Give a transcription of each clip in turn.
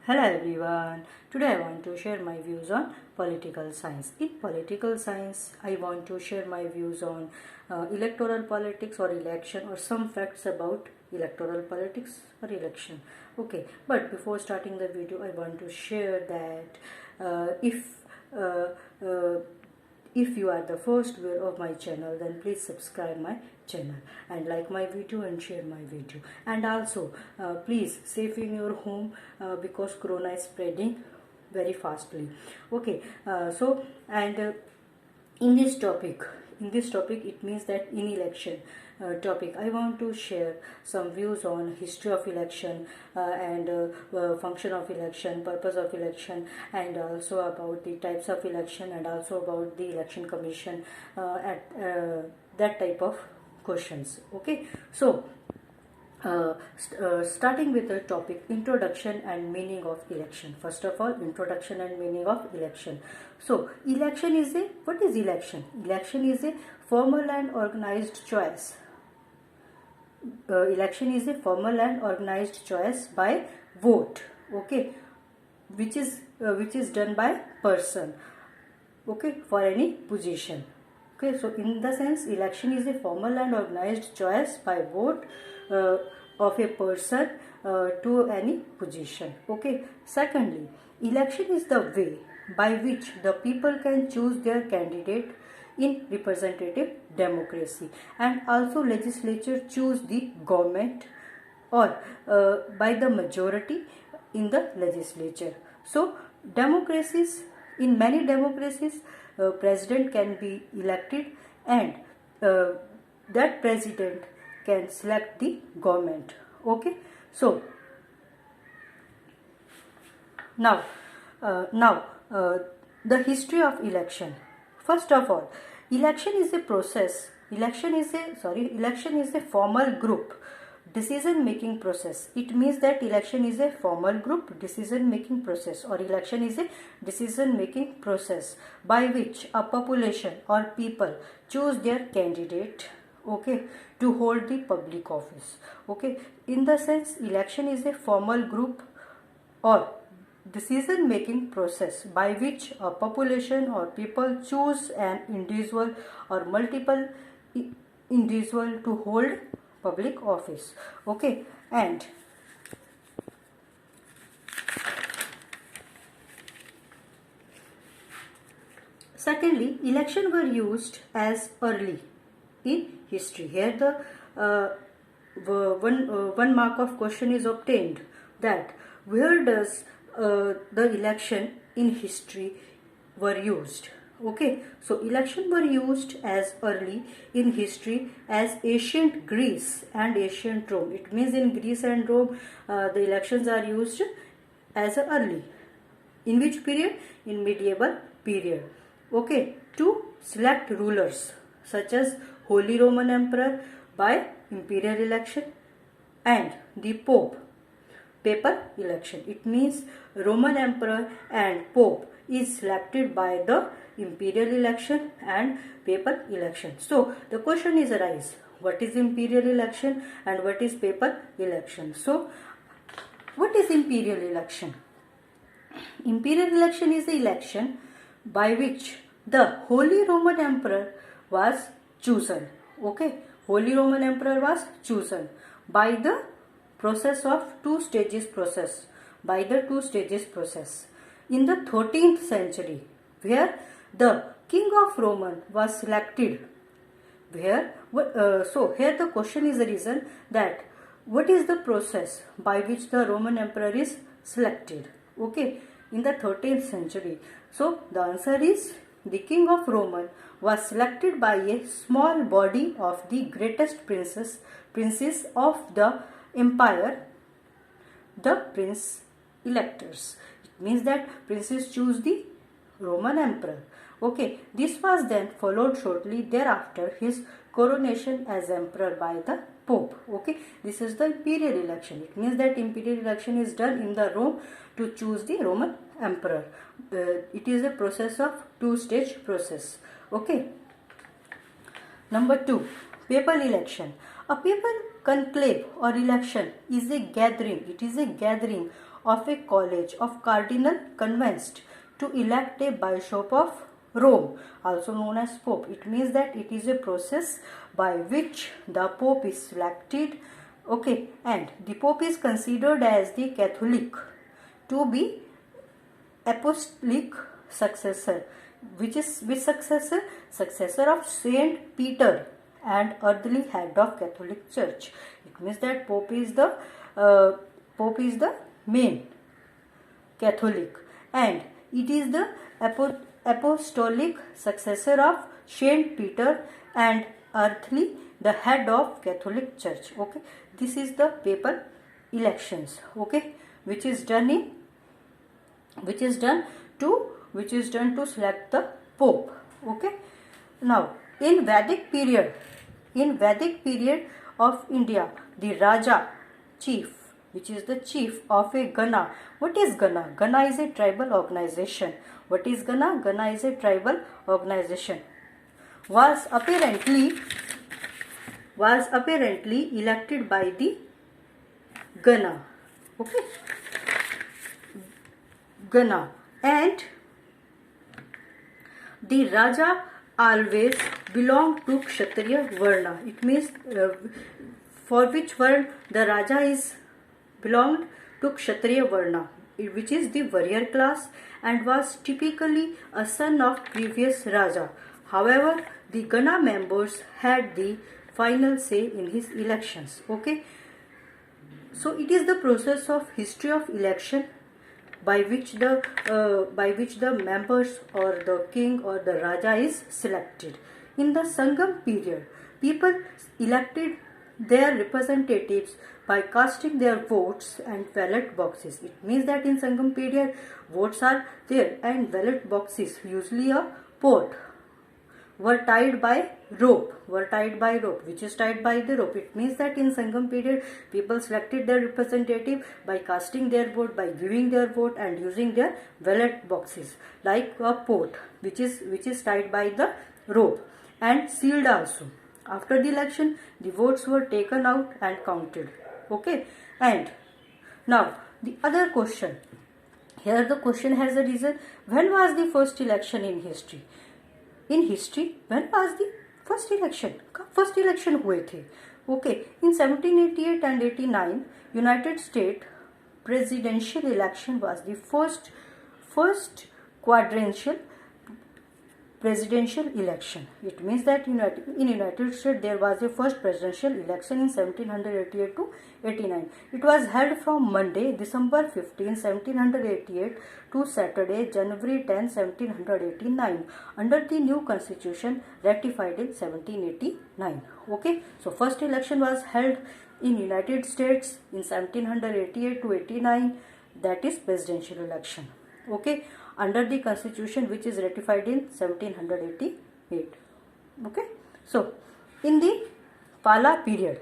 Hello everyone. Today I want to share my views on political science. In political science, I want to share my views on electoral politics or election or some facts about electoral politics or election. Okay, but before starting the video, I want to share that uh, uh, if you are the first viewer of my channel, then please subscribe my channel and like my video and share my video. And also please safe in your home because corona is spreading very fastly. Okay, so and in this topic it means that in election topic I want to share some views on history of election and function of election, purpose of election, and also about the types of election, and also about the election commission, at that type of questions. Okay, so starting with the topic introduction and meaning of election. First of all, introduction and meaning of election. So election is a, what is election? Election is a formal and organized choice. Election is a formal and organized choice by vote. Okay, which is done by person. Okay, for any position. Okay, so in the sense, election is a formal and organized choice by vote of a person to any position. Okay, secondly, election is the way by which the people can choose their candidate in representative democracy, and also legislature choose the government or by the majority in the legislature. So democracies, in many democracies, president can be elected, and that president can select the government. Okay, so now the history of election. First of all, election is a process. Election is a formal group decision making process. It means that election is a formal group decision making process, or election is a decision making process by which a population or people choose their candidate, okay, to hold the public office. Okay, in the sense, election is a formal group or decision making process by which a population or people choose an individual or multiple individual to hold public office. Okay, and secondly, election were used as early in history. Here the one mark of question is obtained, that where does the election in history were used. Okay, so election were used as early in history as ancient Greece and ancient Rome. It means in Greece and Rome the elections are used as early. In which period? In medieval period. Okay, to select rulers such as Holy Roman Emperor by imperial election, and the Pope, papal election. It means Roman Emperor and Pope is selected by the imperial election and papal election. So the question is arise, what is imperial election and what is papal election? So what is imperial election? Imperial election is the election by which the Holy Roman Emperor was chosen. Okay, Holy Roman Emperor was chosen by the process of two stages process. By the two stages process in the 13th century, where the King of Roman was selected. So here the question is arisen that what is the process by which the Roman Emperor is selected? Okay, in the 13th century. So the answer is the King of Roman was selected by a small body of the greatest princes of the empire, the prince electors. It means that princes choose the Roman emperor. Okay, this was then followed shortly thereafter his coronation as emperor by the Pope. Okay, this is the imperial election. It means that imperial election is done in the Rome to choose the Roman emperor. It is a process of two-stage process. Okay. Number 2, papal election. A papal conclave or election is a gathering. It is a gathering of a college of cardinal convinced to elect a bishop of Rome, also known as Pope. It means that it is a process by which the Pope is selected, okay, and the Pope is considered as the Catholic to be apostolic successor. Which successor? Successor of Saint Peter and earthly head of Catholic Church. It means that Pope is the main Catholic, and it is the apostolic successor of Saint Peter and earthly the head of Catholic Church. Okay, this is the papal elections. Okay, which is done to select the Pope. Okay, now in Vedic period of India, the Raja chief, which is the chief of a Gana. What is Gana? Gana is a tribal organization. What is Gana? Gana is a tribal organization. Was apparently elected by the Gana. Okay, Gana, and the Raja always belonged to Kshatriya Varna. It means for which Varna the Raja is belonged to Kshatriya Varna, which is the warrior class, and was typically a son of previous Raja. However, the Gana members had the final say in his elections. Okay, so it is the process of history of election by which the members or the king or the Raja is selected. In the Sangam period, people elected their representatives by casting their votes and ballot boxes. It means that in Sangam period, votes are there and ballot boxes, usually a pot, were tied by rope, which is tied by the rope. It means that in Sangam period, people selected their representative by casting their vote, by giving their vote and using their ballot boxes like a pot, which is tied by the rope and sealed also. After the election, the votes were taken out and counted. Okay, and now the other question. Here the question has a reason. When was the first election in history? In history, when was the first election? First election हुए थे. Okay, in 1788 and 89, United States presidential election was the first quadrennial presidential election. It means that in United States there was a first presidential election in 1788 to 89. It was held from Monday, December 15, 1788 to Saturday, January 10, 1789 under the new constitution ratified in 1789. Okay, so first election was held in United States in 1788 to 89, that is presidential election. Okay, under the constitution which is ratified in 1788. Okay, so in the Pala period,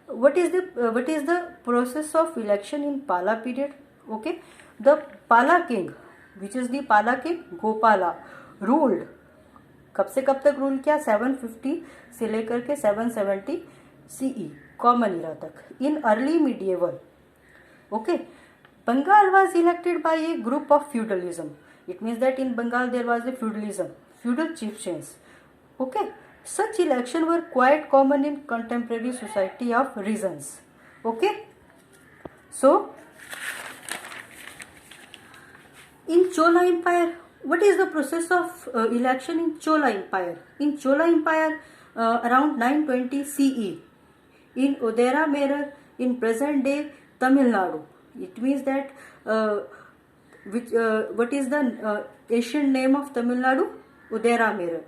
what is the process of election in Pala period? Okay, the Pala king, which is the Pala king Gopala, ruled. कब से कब तक rule किया? 750 से लेकर के 770 CE common इरा तक. In early medieval, okay, Bengal was elected by a group of feudalism. It means that in Bengal there was a feudal chieftains. Okay, such elections were quite common in contemporary society of regions. Okay, so in Chola Empire, what is the process of election in Chola Empire? In Chola Empire, around 920 CE, in Udera Merar, in present day Tamil Nadu. It means that what is the ancient name of Tamil Nadu? Udera Merar.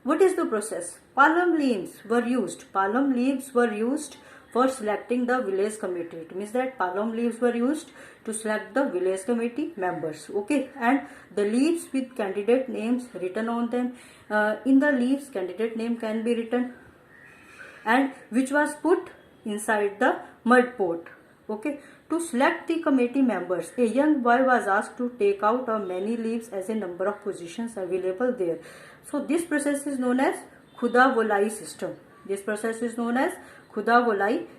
What is the process? Palm leaves were used. Palm leaves were used for selecting the village committee. It means that palm leaves were used to select the village committee members. Okay, and the leaves with candidate names written on them. In the leaves, candidate name can be written, and which was put inside the mud pot. Okay, to select the committee members, a young boy was asked to take out many leaves as a number of positions available there. So this process is known as Khuda Volai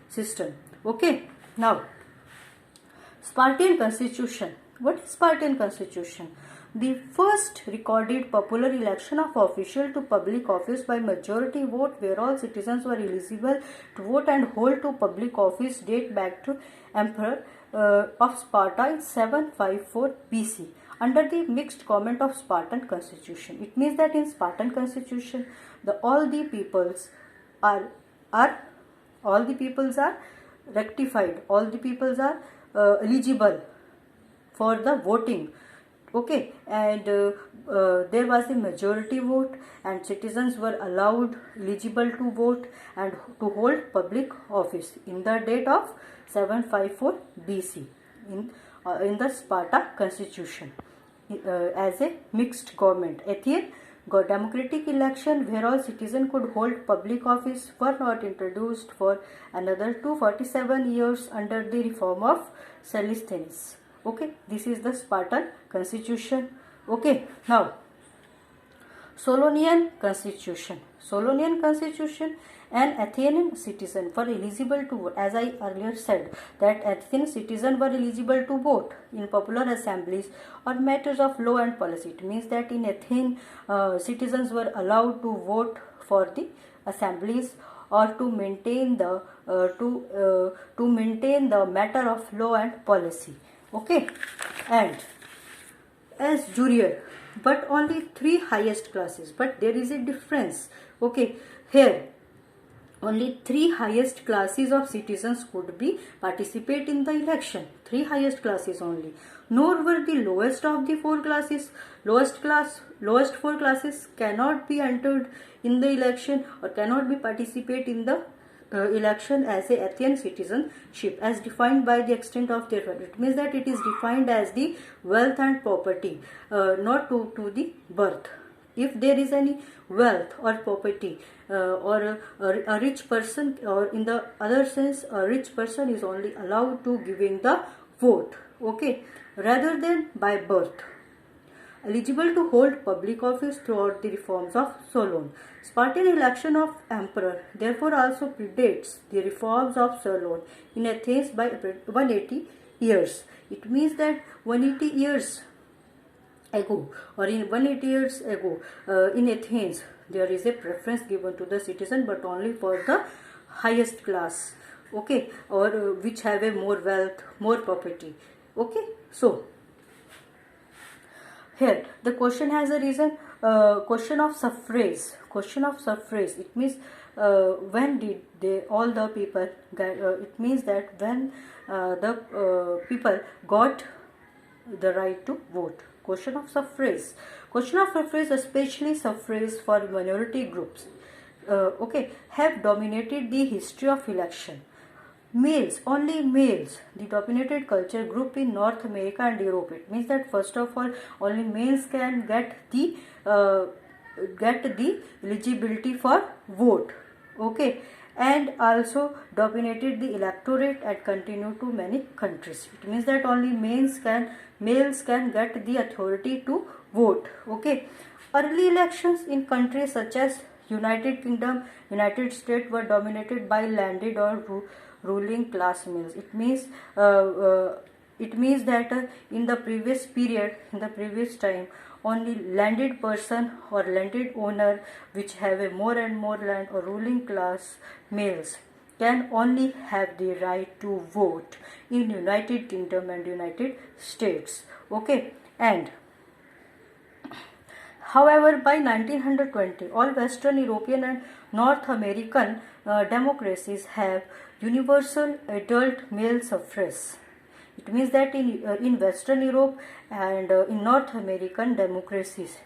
system. Okay, now Spartan Constitution. What is Spartan Constitution? The first recorded popular election of official to public office by majority vote where all citizens were eligible to vote and hold to public office date back to Emperor of Sparta in 754 BC under the mixed government of Spartan Constitution. It means that in Spartan Constitution all the peoples are rectified, all the peoples are eligible for the voting. Okay, and there was a majority vote and citizens were allowed eligible to vote and to hold public office in the date of 754 BC in the Sparta Constitution as a mixed government. Athenian democratic election where all citizens could hold public office were not introduced for another 247 years under the reform of Callisthenes. Okay, this is the Spartan Constitution. Okay, now Solonian Constitution. Solonian Constitution, an Athenian citizen were eligible to vote. As I earlier said that Athenian citizens were eligible to vote in popular assemblies or matters of law and policy. It means that in Athens citizens were allowed to vote for the assemblies or to maintain the matter of law and policy. Okay, and as jurier, but only 3 highest classes, but there is a difference. Okay, here only 3 highest classes of citizens could be participate in the election. 3 highest classes only, nor were the lowest of the 4 classes. Lowest 4 classes cannot be entered in the election or cannot be participate in the election as a Athenian citizenship as defined by the extent of their wealth. It means that it is defined as the wealth and property, not to the birth. If there is any wealth or property or a rich person, or in the other sense a rich person is only allowed to giving the vote, okay, rather than by birth. Eligible to hold public office throughout the reforms of Solon. Spartan election of emperor therefore also predates the reforms of Solon in Athens by 180 years. It means that 180 years ago or in 180 years ago in Athens there is a preference given to the citizen, but only for the highest class, okay, or which have a more wealth, more property. Okay, so here the question has a reason, question of suffrage. It means when did they all the people get, it means that when the people got the right to vote. Question of suffrage, especially suffrage for minority groups, okay, have dominated the history of election. Males, only males, the dominated culture group in North America and Europe. It means that first of all only males can get the eligibility for vote, okay, and also dominated the electorate and continue to many countries. It means that only males can get the authority to vote, okay. Early elections in countries such as United Kingdom, United States were dominated by landed or ruling class males. It means that in the previous period, in the previous time, only landed person or landed owner which have a more and more land or ruling class males can only have the right to vote in United Kingdom and United States, okay. And however, by 1920, all Western European and North American democracies have universal adult male suffrage. It means that in Western Europe and in North American democracies,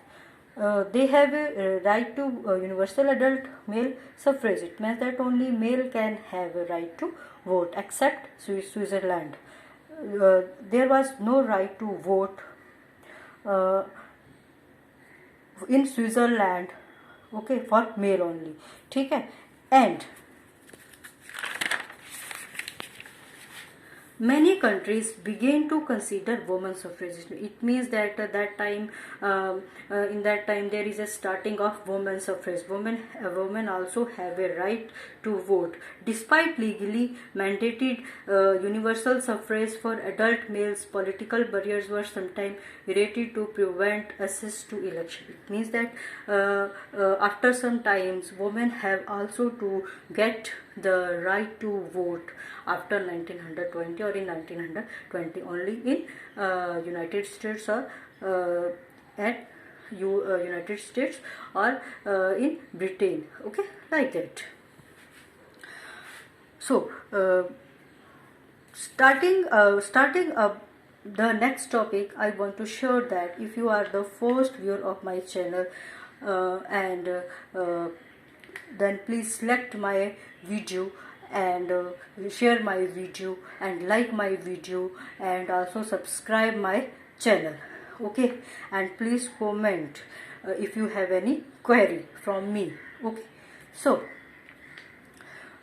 they have a right to universal adult male suffrage. It means that only male can have a right to vote except Switzerland. There was no right to vote in Switzerland, okay, for male only, ठीक है. And many countries began to consider women suffrage. It means that that time, in that time, there is a starting of women suffrage. Women also have a right to vote, despite legally mandated universal suffrage for adult males. Political barriers were sometimes created to prevent access to election. It means that after some times, women have also to get the right to vote after 1920 or in 1920 only in United States or at United States or in Britain. Okay, like that. So starting the next topic, I want to share that if you are the first viewer of my channel and then please select my video and share my video and like my video and also subscribe my channel. Okay, and please comment if you have any query from me. Okay, so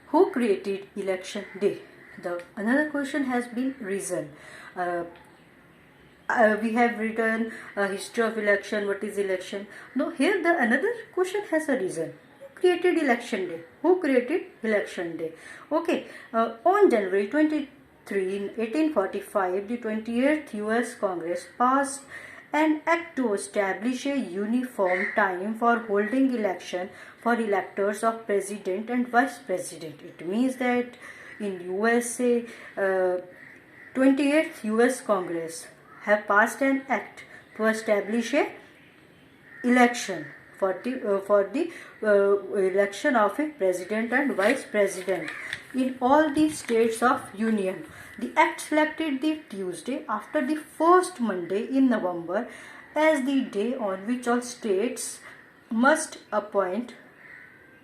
who created election day? The another question has been reason. We have written history of election. What is election? No, here the another question has a reason. Who created election day? Who created election day? Okay, on January 23, 1845, the 28th U.S. Congress passed an act to establish a uniform time for holding election for electors of president and vice president. It means that in USA, 28th U.S. Congress have passed an act to establish a election for the election of a president and vice president in all the states of union. The act selected the Tuesday after the first Monday in November as the day on which all states must appoint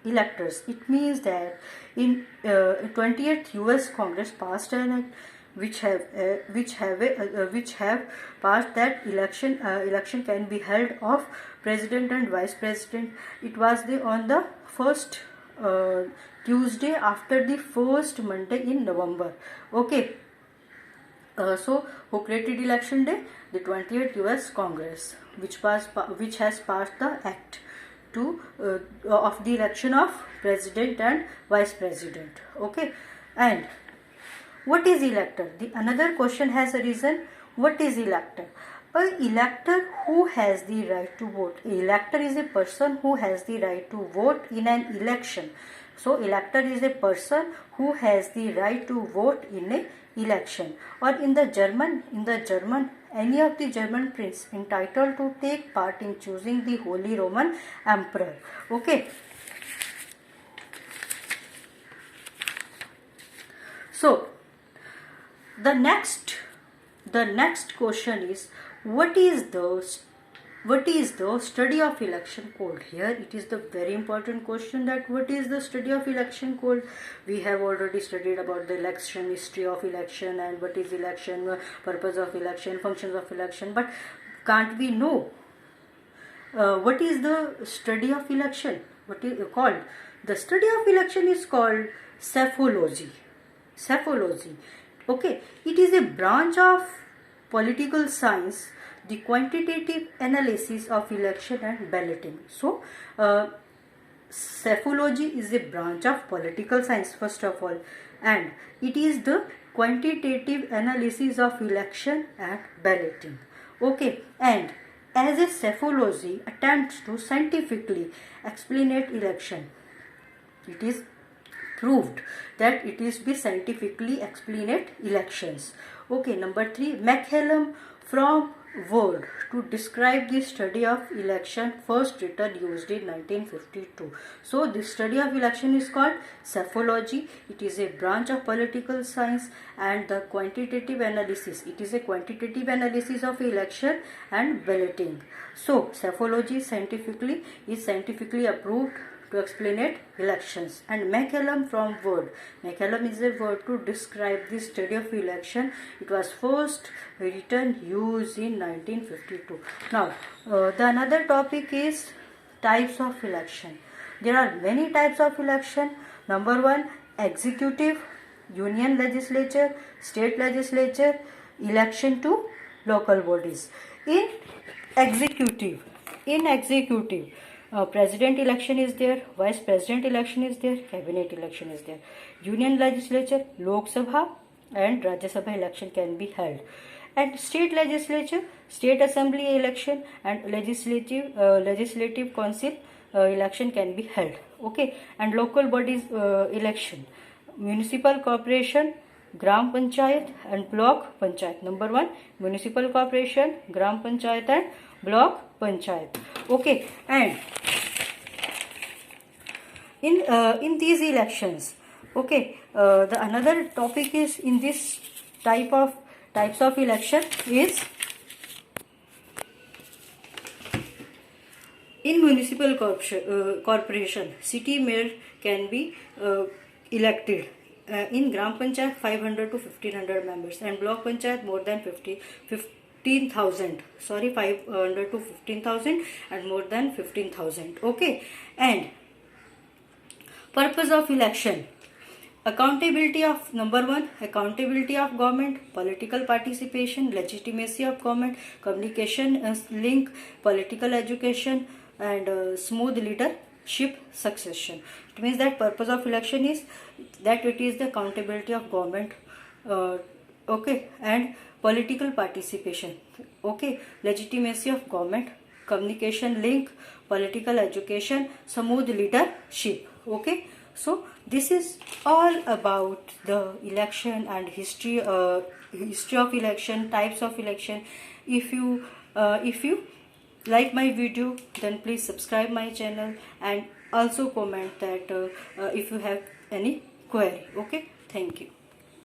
electors. It means that in 20th U.S. Congress passed an act which have passed that election can be held of president and vice president. It was on the first Tuesday after the first Monday in November. Okay. So who created election day? The 20th U.S. Congress, which has passed the act to of the election of president and vice president. Okay, and what is elector? The another question has a reason. What is elector? An elector who has the right to vote. An elector is a person who has the right to vote in an election. So elector is a person who has the right to vote in a election. Or in the German, any of the German prince entitled to take part in choosing the Holy Roman Emperor. Okay. So the next question is, what is the study of election called? Here it is the very important question, that what is the study of election called? We have already studied about the election, history of election, and what is election, purpose of election, functions of election, but can't we know what is the study of election? What is it called? The study of election is called psephology. Okay, it is a branch of political science, the quantitative analysis of election and balloting. So, psephology is a branch of political science, first of all, and it is the quantitative analysis of election and balloting. Okay, and as a psephology attempts to scientifically explain election, it is proved that it is be scientifically explained elections. Okay, number 3, McCallum from word to describe the study of election, first written used in 1952. So this study of election is called psephology. It is a branch of political science, and the quantitative analysis, it is a quantitative analysis of election and balloting. So psephology is scientifically approved to explain elections. And McCallum from word. McCallum is a word to describe the study of election. It was first written used in 1952. Now, the another topic is types of election. There are many types of election. Number 1, executive. union legislature, state legislature, election to local bodies. In executive, president election is there, vice president election is there, cabinet election is there. Union legislature, Lok Sabha and Rajya Sabha election can be held. And state legislature, state assembly election and legislative council election can be held. Okay, and local bodies election, municipal corporation, gram panchayat and block panchayat. Number 1, municipal corporation, gram panchayat and block panchayat. Okay, and in these elections, okay, the another topic is in this types of election is in municipal corporation, city mayor can be elected. In gram panchayat 500 to 1500 members, and block panchayat more than 15,000. Sorry, 500 to 15,000 and more than 15,000. Okay, and purpose of election: accountability of, number 1, accountability of government, political participation, legitimacy of government, communication link, political education, and smooth leadership succession. It means that purpose of election is that it is the accountability of government, okay, and political participation, okay, legitimacy of government, communication link, political education, smooth leadership. Okay, so this is all about the election and history of election, types of election. If you like my video, then please subscribe my channel and also comment that if you have any query. Okay, thank you.